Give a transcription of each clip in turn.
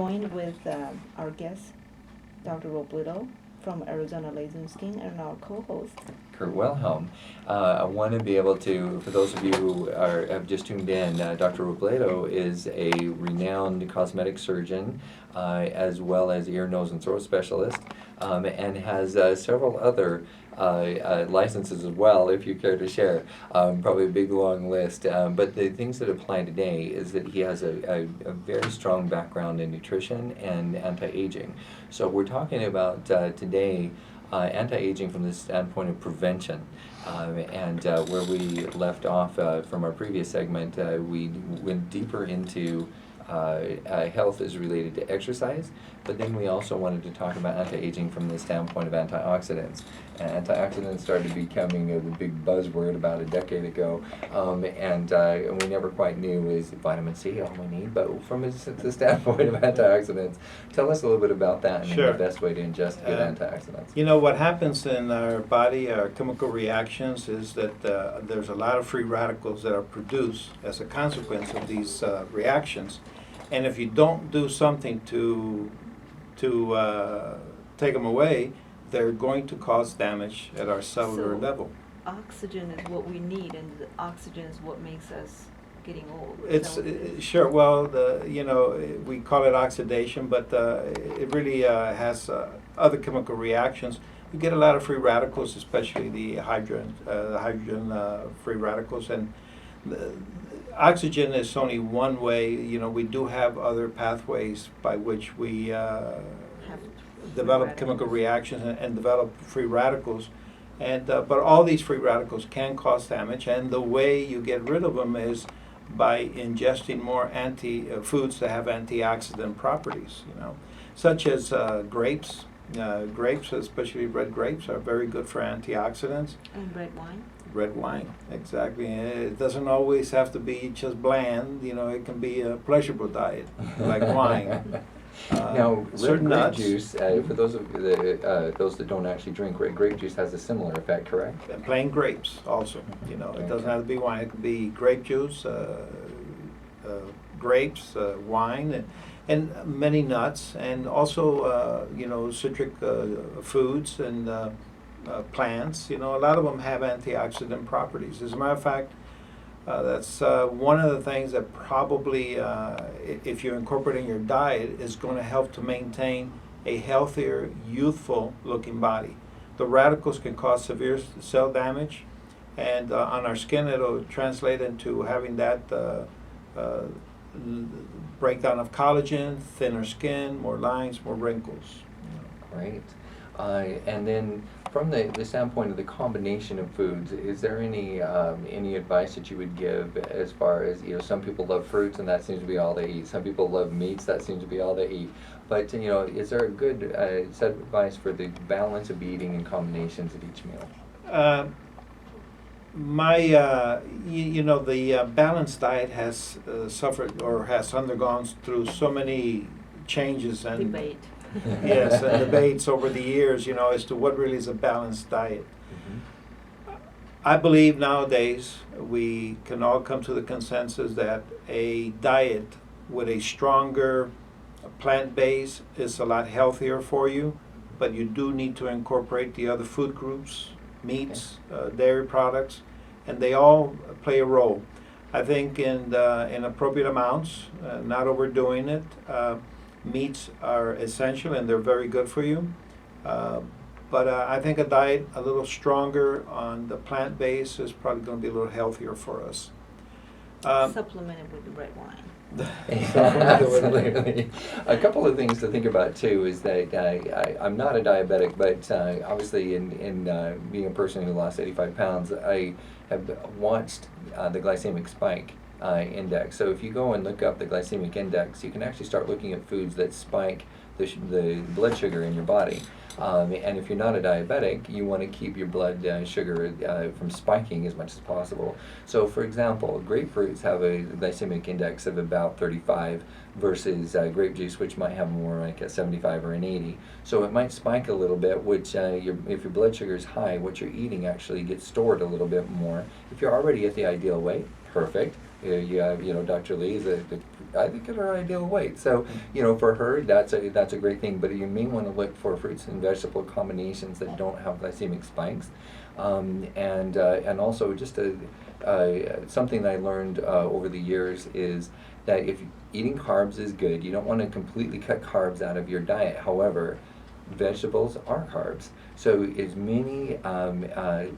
joined with our guest, Dr. Roberto from Arizona Laser Skin, and our co-host, Kurt Wilhelm. I want to be able to, for those of you who have just tuned in, Dr. Robledo is a renowned cosmetic surgeon as well as ear, nose, and throat specialist, and has several other licenses as well, if you care to share. Probably a big long list. But the things that apply today is that he has a very strong background in nutrition and anti-aging. So we're talking about today anti-aging from the standpoint of prevention. And where we left off from our previous segment, we went deeper into health is related to exercise, but then we also wanted to talk about anti-aging from the standpoint of antioxidants. And antioxidants started becoming the big buzzword about a decade ago, and we never quite knew, is vitamin C all we need? But from the standpoint of antioxidants, tell us a little bit about that and Sure. the best way to ingest good antioxidants. You know, what happens in our body, our chemical reactions, is that there's a lot of free radicals that are produced as a consequence of these reactions. And if you don't do something to take them away, they're going to cause damage at our cellular level. Oxygen is what we need, and the oxygen is what makes us getting old. It's sure. Well, we call it oxidation, but it really has other chemical reactions. You get a lot of free radicals, especially the hydrogen free radicals, and oxygen is only one way. You know, we do have other pathways by which we develop chemical reactions and develop free radicals. And but all these free radicals can cause damage, and the way you get rid of them is by ingesting more foods that have antioxidant properties. You know, such as grapes. Grapes, especially red grapes, are very good for antioxidants. And red wine. Red wine, exactly. It doesn't always have to be just bland. You know, it can be a pleasurable diet, like wine. Now, red grape nuts. juice, for those that don't actually drink, red grape juice has a similar effect, correct? And plain grapes also. You know, it doesn't have to be wine. It can be grape juice, grapes, wine, and many nuts, and also citric foods and plants. You know, a lot of them have antioxidant properties. As a matter of fact, that's one of the things that probably, if you incorporate in your diet, is going to help to maintain a healthier, youthful-looking body. The radicals can cause severe cell damage, and on our skin, it'll translate into having that breakdown of collagen, thinner skin, more lines, more wrinkles. Great. And then from the standpoint of the combination of foods, is there any advice that you would give as far as, you know, some people love fruits and that seems to be all they eat. Some people love meats, that seems to be all they eat. But, you know, is there a good set of advice for the balance of eating and combinations at each meal? The balanced diet has suffered or has undergone through so many changes and Debate. yes, and debates over the years, you know, as to what really is a balanced diet. Mm-hmm. I believe nowadays we can all come to the consensus that a diet with a stronger plant base is a lot healthier for you, but you do need to incorporate the other food groups, meats, dairy products, and they all play a role. I think in appropriate amounts, not overdoing it. Meats are essential and they're very good for you. But I think a diet a little stronger on the plant base is probably going to be a little healthier for us. Supplemented with the red wine. Absolutely. A couple of things to think about too is that I'm not a diabetic, but obviously in being a person who lost 85 pounds, I have watched the glycemic spike index. So if you go and look up the glycemic index, you can actually start looking at foods that spike the blood sugar in your body. And if you're not a diabetic, you want to keep your blood sugar from spiking as much as possible. So for example, grapefruits have a glycemic index of about 35 versus grape juice, which might have more like a 75 or an 80. So it might spike a little bit, which if your blood sugar is high, what you're eating actually gets stored a little bit more. If you're already at the ideal weight, perfect. You have, Dr. Lee is a I think, at her ideal weight. So, for her, that's a great thing. But you may want to look for fruits and vegetable combinations that don't have glycemic spikes, and also just something that I learned over the years is that if eating carbs is good, you don't want to completely cut carbs out of your diet. However, vegetables are carbs. So as many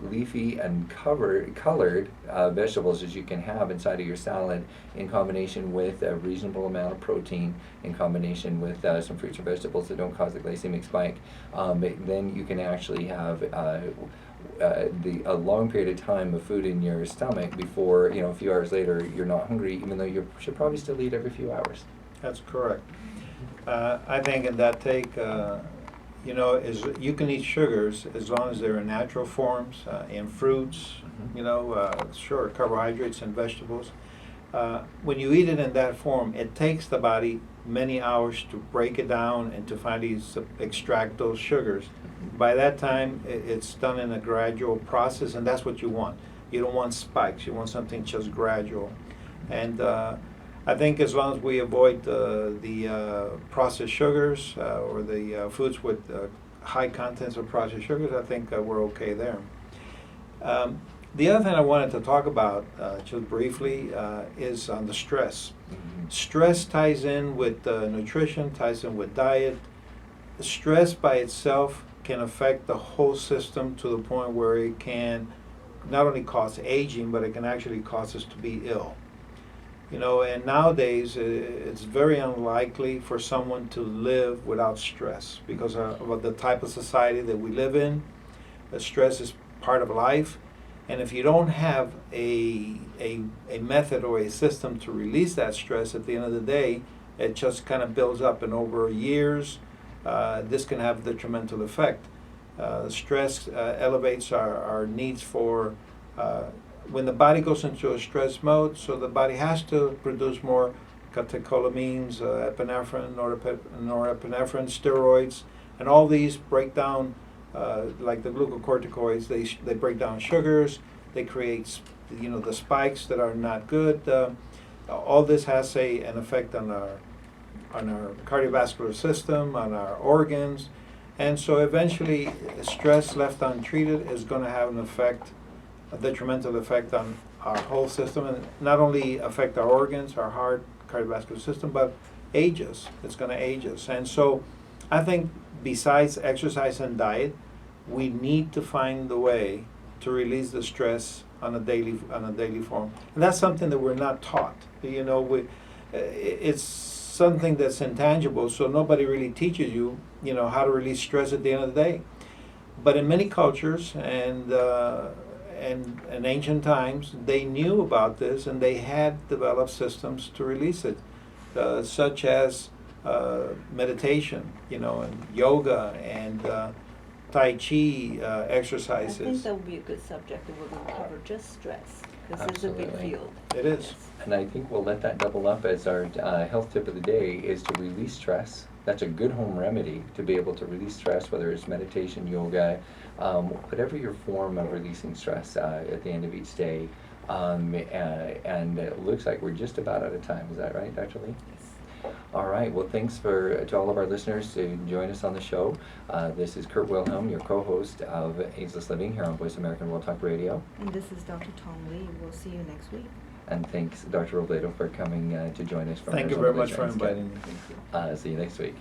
leafy and colored vegetables as you can have inside of your salad, in combination with a reasonable amount of protein, in combination with some fruits or vegetables that don't cause a glycemic spike, then you can actually have a long period of time of food in your stomach before, a few hours later, you're not hungry, even though you should probably still eat every few hours. That's correct. I think in that take, is you can eat sugars as long as they're in natural forms, in fruits, sure, carbohydrates and vegetables. When you eat it in that form, it takes the body many hours to break it down and to finally extract those sugars. By that time, it's done in a gradual process, and that's what you want. You don't want spikes. You want something just gradual. And I think as long as we avoid the processed sugars or the foods with high contents of processed sugars, I think we're okay there. The other thing I wanted to talk about, just briefly, is on the stress. Mm-hmm. Stress ties in with nutrition, ties in with diet. Stress by itself can affect the whole system to the point where it can not only cause aging, but it can actually cause us to be ill. And nowadays it's very unlikely for someone to live without stress because of the type of society that we live in. Stress is part of life. And if you don't have a method or a system to release that stress, at the end of the day, it just kind of builds up. And over years, this can have a detrimental effect. Stress elevates our needs for, when the body goes into a stress mode, so the body has to produce more catecholamines, epinephrine, norepinephrine, steroids, and all these break down. Like the glucocorticoids, they break down sugars. They create, the spikes that are not good. All this has an effect on our cardiovascular system, on our organs, and so eventually, stress left untreated is going to have a detrimental effect on our whole system, and not only affect our organs, our heart, cardiovascular system, but age us. It's going to age us, and so I think, besides exercise and diet, we need to find the way to release the stress on a daily form. And that's something that we're not taught. It's something that's intangible, so nobody really teaches you, how to release stress at the end of the day. But in many cultures and in ancient times, they knew about this and they had developed systems to release it, such as meditation, and yoga and Tai Chi exercises. I think that would be a good subject that we're going to cover, just stress, because it's a big Absolutely. field. It is. Yes. And I think we'll let that double up as our health tip of the day is to release stress. That's a good home remedy to be able to release stress, whether it's meditation, yoga, whatever your form of releasing stress at the end of each day. And it looks like we're just about out of time. Is that right, Dr. Lee? Yes. All right. Well, thanks to all of our listeners to join us on the show. This is Kurt Wilhelm, your co-host of Ageless Living here on Voice American World Talk Radio. And this is Dr. Tom Lee. We'll see you next week. And thanks, Dr. Roberto, for coming to join us from Thank you Arizona very much for Laser Institute. inviting me. See you next week.